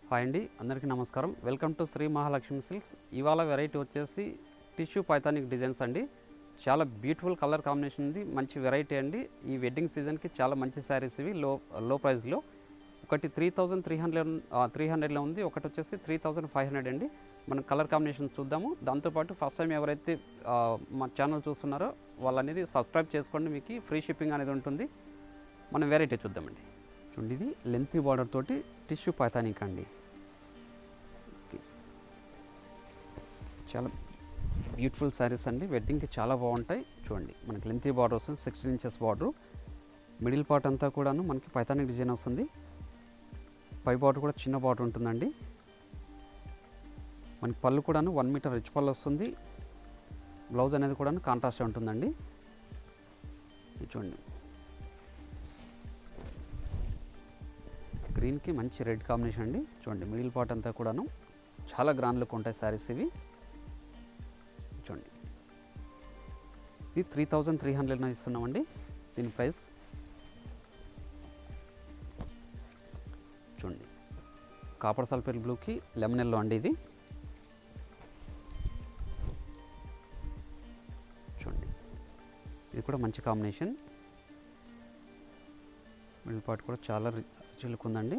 Hi అండి, అందరికీ నమస్కారం. Welcome to Sri Mahalakshmi silks. ఇవాళ వెరైటీ వచ్చేసి టిష్యూ పైథానిక్ డిజైన్స్ అండి. చాలా బ్యూటిఫుల్ కలర్ కాంబినేషన్ ఉంది, మంచి వెరైటీ అండి. ఈ వెడ్డింగ్ సీజన్కి చాలా మంచి శారీస్ ఇవి. లో ప్రైస్లో ఒకటి 3300లో ఉంది, ఒకటి వచ్చేసి 3500 అండి. మనం కలర్ కాంబినేషన్ చూద్దాము. దాంతోపాటు ఫస్ట్ టైం ఎవరైతే మా ఛానల్ చూస్తున్నారో వాళ్ళు అనేది సబ్స్క్రైబ్ చేసుకోండి, మీకు ఫ్రీ షిప్పింగ్ అనేది ఉంటుంది. మనం వెరైటీ చూద్దామండి. చూడండి, ఇది లెంతీ బార్డర్ తోటి టిష్యూ పైథానిక్ అండి. చాలా బ్యూటిఫుల్ శారీస్ అండి, వెడ్డింగ్కి చాలా బాగుంటాయి. చూడండి, మనకి లెంతీ బార్డర్ వస్తుంది, 16 ఇంచెస్ బార్డర్. మిడిల్ పార్ట్ అంతా కూడాను మనకి పైథానిక్ డిజైన్ వస్తుంది. పై బార్డర్ కూడా చిన్న బార్డర్ ఉంటుందండి. మనకి పళ్ళు కూడాను 1 మీటర్ రిచ్ పళ్ళు వస్తుంది. బ్లౌజ్ అనేది కూడాను కాంట్రాస్ట్ ఉంటుందండి. చూడండి, గ్రీన్కి మంచి రెడ్ కాంబినేషన్ అండి. చూడండి, మిడిల్ పార్ట్ అంతా కూడాను చాలా గ్రాండ్ లుక్ ఉంటాయి శారీస్ ఇవి. చూడండి, ఇది 3300 ఇస్తున్నామండి దీని ప్రైస్. చూడండి, కాపర్ సల్ఫేట్ బ్లూకి లెమన్ ఎల్లో అండి ఇది. చూడండి, ఇది కూడా మంచి కాంబినేషన్. మిడిల్ పార్ట్ కూడా చాలా రిచ్ లుక్ ఉందండి.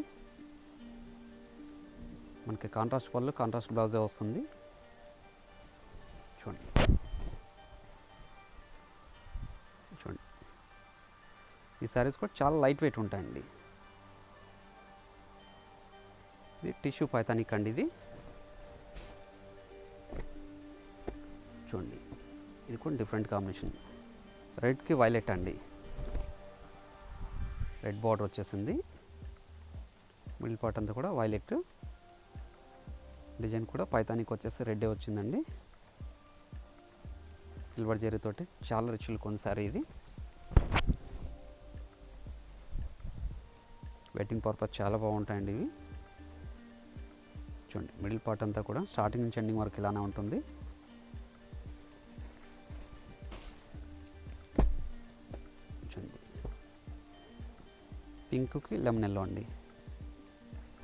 మనకి కాంట్రాస్ట్ పళ్ళు, కాంట్రాస్ట్ బ్లౌజే వస్తుంది. చూడండి, చూడండి, ఈ శారీస్ కూడా చాలా లైట్ వెయిట్ ఉంటాయండి. ఇది టిష్యూ పైథానిక్ అండి ఇది. చూడండి, ఇది కూడా డిఫరెంట్ కాంబినేషన్. రెడ్కి వైలెట్ అండి. రెడ్ బార్డర్ వచ్చేసింది. మిడిల్ పార్ట్ అంతా కూడా వైలెట్ డిజైన్, కూడా పైథానిక్ వచ్చేసి రెడ్డే వచ్చిందండి. సిల్వర్ జరీతోటి చాలా రిచ్ లుక్ ఉంది సారీ ఇది. వెడ్డింగ్ పర్పస్ చాలా బాగుంటాయండి ఇవి. చూడండి, మిడిల్ పార్ట్ అంతా కూడా స్టార్టింగ్ నుంచి ఎండింగ్ వరకు ఇలానే ఉంటుంది. చూడండి, పింక్కి లెమన్ ఎల్లో అండి.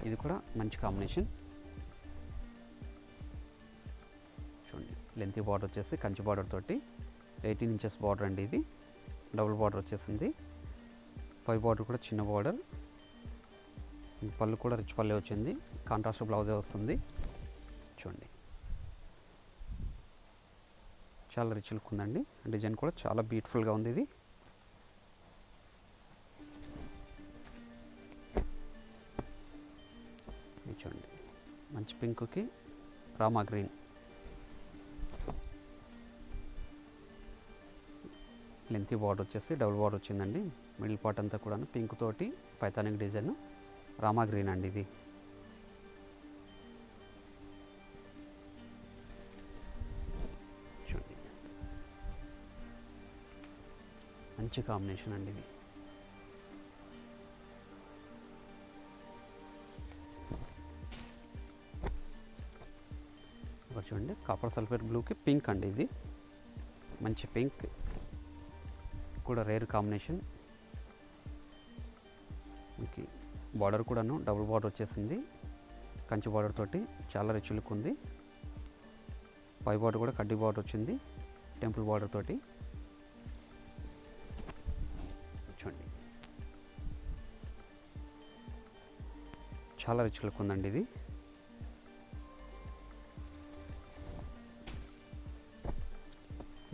ఇది కూడా మంచి కాంబినేషన్. చూడండి, లెంతీ బార్డర్ వచ్చేసి కంచి బార్డర్ తోటి 18 ఇంచెస్ బార్డర్ అండి ఇది. డబుల్ బార్డర్ వచ్చేసింది. పై బార్డర్ కూడా చిన్న బార్డర్. పళ్ళు కూడా రిచ్ పల్లె వచ్చింది, కాంట్రాస్ట్ బ్లౌజే వస్తుంది. చూడండి, చాలా రిచ్ లుక్ ఉందండి. డిజైన్ కూడా చాలా బ్యూటిఫుల్గా ఉంది ఇది. చూడండి, మంచి పింక్కి రామా గ్రీన్. లెంతీ బార్డర్ వచ్చేసి డబుల్ బార్డర్ వచ్చిందండి. మిడిల్ పార్ట్ అంతా కూడా పింక్ తోటి పైథానిక్ డిజైన్, రామా గ్రీన్ అండి ఇది. చూడండి, మంచి కాంబినేషన్ అండి ఇది. ఒకటి చూడండి, కాపర్ సల్ఫేట్ బ్లూకి పింక్ అండి ఇది. మంచి పింక్, కూడా రేర్ కాంబినేషన్. మనకి బార్డర్ కూడాను డబుల్ బార్డర్ వచ్చేసింది, కంచి బార్డర్ తోటి చాలా రిచ్ లుక్ ఉంది. పై బార్డర్ కూడా కడ్డీ బార్డర్ వచ్చింది, టెంపుల్ బార్డర్ తోటి. చూడండి, చాలా రిచ్ లుక్ ఉందండి ఇది.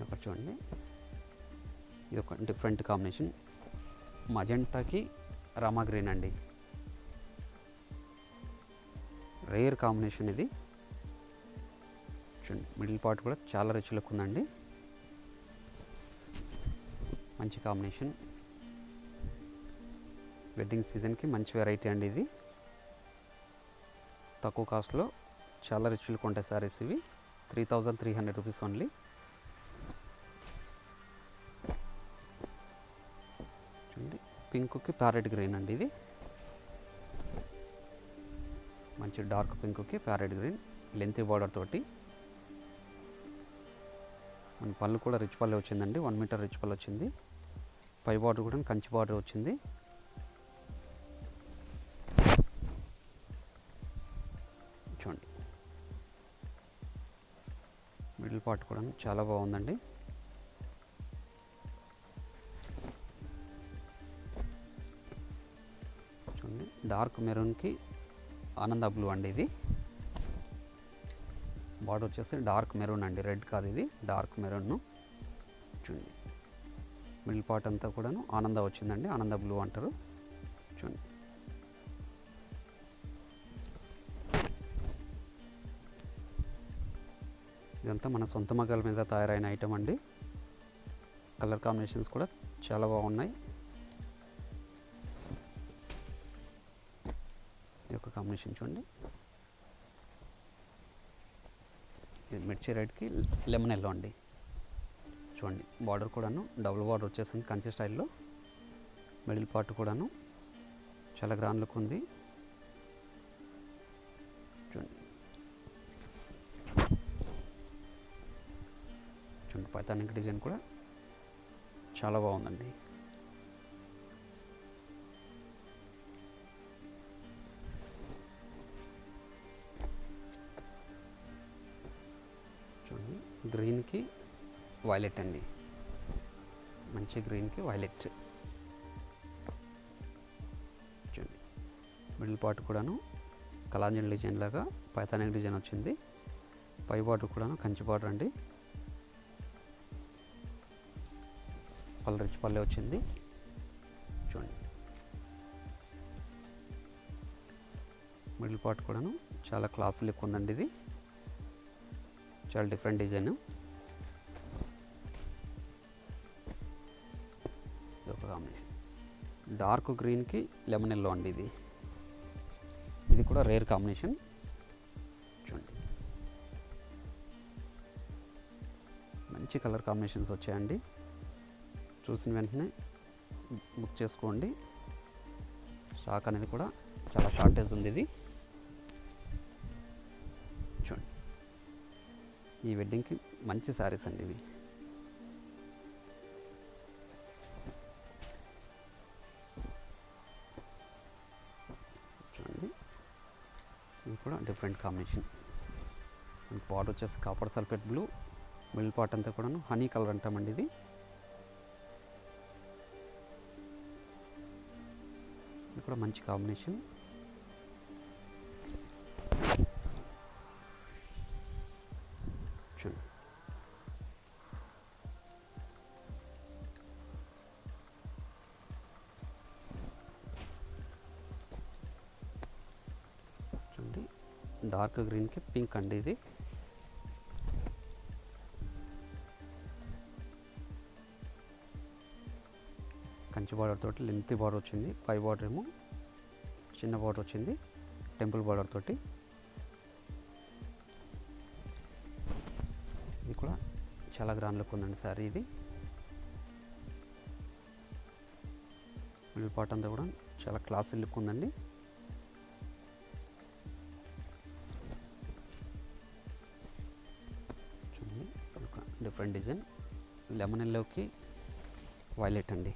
ఒకటి చూడండి, ఇది ఒక డిఫరెంట్ కాంబినేషన్. మజెంటాకి రామా గ్రీన్ అండి. రేర్ కాంబినేషన్ ఇది. చూడండి, మిడిల్ పార్ట్ కూడా చాలా రిచ్ లుక్ ఉందండి. మంచి కాంబినేషన్. వెడ్డింగ్ సీజన్కి మంచి వెరైటీ అండి ఇది. తక్కువ కాస్ట్లో చాలా రిచ్ లుక్ ఉంటాయి సారీస్ ఇవి. 3300 రూపీస్ ఓన్లీ. పింక్కి ప్యారెట్ గ్రీన్ అండి ఇది. మంచి డార్క్ పింక్కి ప్యారెట్ గ్రీన్, లెంతీ బార్డర్ తోటి. మన పళ్ళు కూడా రిచ్ పళ్ళు వచ్చిందండి, 1 మీటర్ రిచ్ పళ్ళు వచ్చింది. పై బార్డర్ కూడా కంచి బార్డర్ వచ్చింది. మిడిల్ పార్ట్ కూడా చాలా బాగుందండి. చూడండి, డార్క్ మెరూన్కి ఆనంద బ్లూ అండి. ఇది బార్డర్ వచ్చేసి డార్క్ మెరూన్ అండి, రెడ్ కాదు, ఇది డార్క్ మెరూన్. చూడండి, మిడిల్ పార్ట్ అంతా కూడాను ఆనంద వచ్చిందండి, ఆనంద బ్లూ అంటారు. చూడండి, ఇదంతా మన సొంత మగ్గాల మీద తయారైన ఐటమ్ అండి. కలర్ కాంబినేషన్స్ కూడా చాలా బాగున్నాయి. ఇది ఒక కాంబినేషన్ చూడండి, ఇది మిర్చి రెడ్కి లెమన్ ఎల్లో అండి. చూడండి, బార్డర్ కూడాను డబుల్ బార్డర్ వచ్చేసింది కంచి స్టైల్లో. మిడిల్ పార్ట్ కూడాను చాలా గ్రాండ్ లుక్ ఉంది. చూడండి, చూడండి, పైతానిక్ డిజైన్ కూడా చాలా బాగుందండి. చూడండి, గ్రీన్కి వైలెట్ అండి, మంచి గ్రీన్కి వైలెట్. చూడండి, మిడిల్ పార్ట్ కూడాను కలాంజన్ డిజైన్ లాగా పైతానిక్ డిజైన్ వచ్చింది. పై బార్డర్ కూడాను కంచి బార్డర్ అండి. పళ్ళు రిచ్ పల్లె వచ్చింది. చూడండి, మిడిల్ పార్ట్ కూడాను చాలా క్లాస్ లుక్ ఉందండి. ఇది చాలా డిఫరెంట్ డిజైన్. ఇది ఒక కాంబినేషన్, డార్క్ గ్రీన్కి లెమన్ ఎల్లో అండి. ఇది కూడా రేర్ కాంబినేషన్. చూడండి, మంచి కలర్ కాంబినేషన్స్ వచ్చాయండి. చూసిన వెంటనే బుక్ చేసుకోండి. స్టాక్ అనేది కూడా చాలా షార్టేజ్ ఉంది. ఇది చూడండి, ఈ వెడ్డింగ్కి మంచి శారీస్ అండి ఇవి. చూడండి, ఇది కూడా డిఫరెంట్ కాంబినేషన్. బార్డర్ వచ్చేసి copper sulphate blue, middle part అంతా కూడా హనీ కలర్ అంటామండి. ఇది కూడా మంచి కాంబినేషన్. చూడండి, చూడండి, డార్క్ గ్రీన్కి పింక్ అండి. ఇది కంచి బార్డర్ తోటి లెంత్ బార్డర్ వచ్చింది. పై బార్డర్ ఏమో చిన్న బార్డర్ వచ్చింది, టెంపుల్ బార్డర్ తోటి. ఇది కూడా చాలా గ్రాండ్ లుక్ ఉందండి శారీ. ఇది మిడిల్ పార్ట్ అంతా కూడా చాలా క్లాసీ లుక్ ఉందండి. చూడండి, ఒక డిఫరెంట్ డిజైన్, లెమన్ ఎల్లోకి వైలెట్ అండి.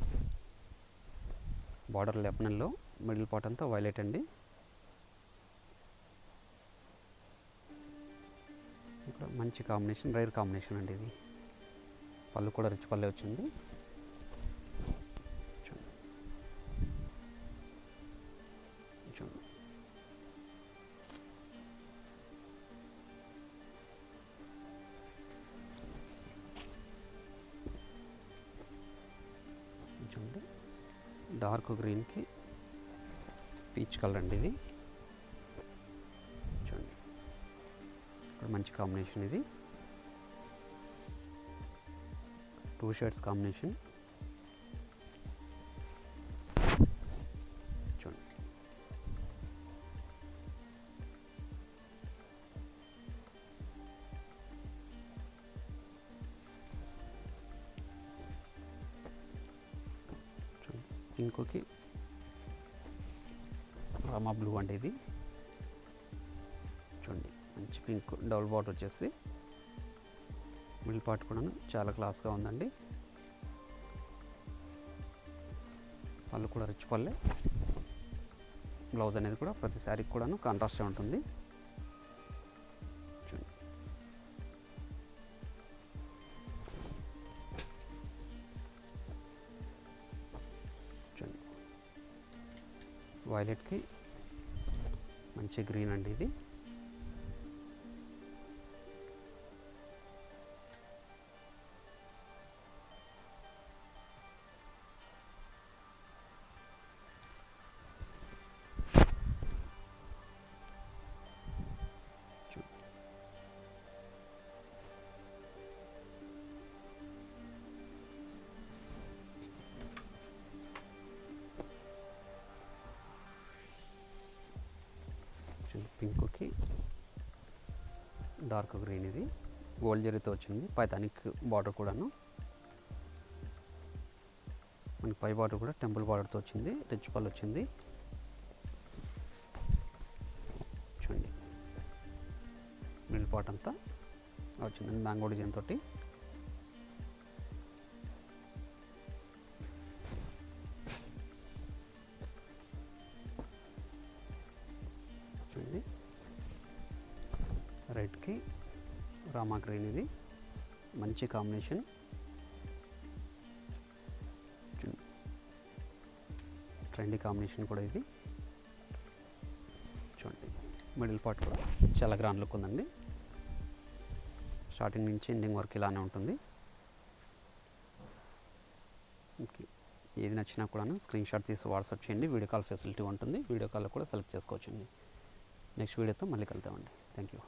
Border lemon yellow, middle part అంతా వైలెట్ అండి. ఇక్కడ మంచి కాంబినేషన్, రైర్ కాంబినేషన్ అండి. ఇది పళ్ళు కూడా రిచ్ పల్లె వచ్చింది. చూడండి, చూడండి, చూడండి, డార్క్ గ్రీన్కి పీచ్ కలర్ అండి. ఇది చూడండి, ఇక్కడ మంచి కాంబినేషన్. ఇది 2 షేడ్స్ కాంబినేషన్. చూడండి, పింక్కి రామా బ్లూ అండి. ఇది చూడండి, మంచి పింక్ డబుల్ బార్డర్ వచ్చేసి మిడిల్ పార్ట్ కూడా చాలా క్లాస్గా ఉందండి. పళ్ళు కూడా రిచ్ పల్లె. బ్లౌజ్ అనేది కూడా ప్రతి శారీకి కూడాను కాంట్రాస్ట్గా ఉంటుంది. చూడండి, వైలెట్కి మంచి గ్రీన్ అండి ఇది. పింక్కి డార్క్ గ్రీన్, ఇది గోల్డ్ జరీతో వచ్చింది. పైతానిక్ బార్డర్ కూడాను, మనకి పై బార్డర్ కూడా టెంపుల్ బార్డర్తో వచ్చింది. రిచ్ పల్ వచ్చింది చూడండి. మిడిల్ పార్ట్ అంతా వచ్చిందండి మ్యాంగో డిజైన్ తోటి. చూడండి రెడ్కి రామా గ్రీన్, ఇది మంచి కాంబినేషన్. ట్రెండీ కాంబినేషన్ కూడా ఇది. చూడండి మిడిల్ పార్ట్ కూడా చాలా గ్రాండ్ లుక్ ఉందండి. స్టార్టింగ్ నుంచి ఎండింగ్ వరకు ఇలానే ఉంటుంది. ఓకే, ఏది నచ్చినా కూడా స్క్రీన్ షాట్ తీసి వాట్సాప్ చేయండి. వీడియో కాల్ ఫెసిలిటీ ఉంటుంది. వీడియో కాల్లో కూడా సెలెక్ట్ చేసుకోవచ్చండి. నెక్స్ట్ వీడియోతో మళ్ళీ కలుద్దామండి. Thank you.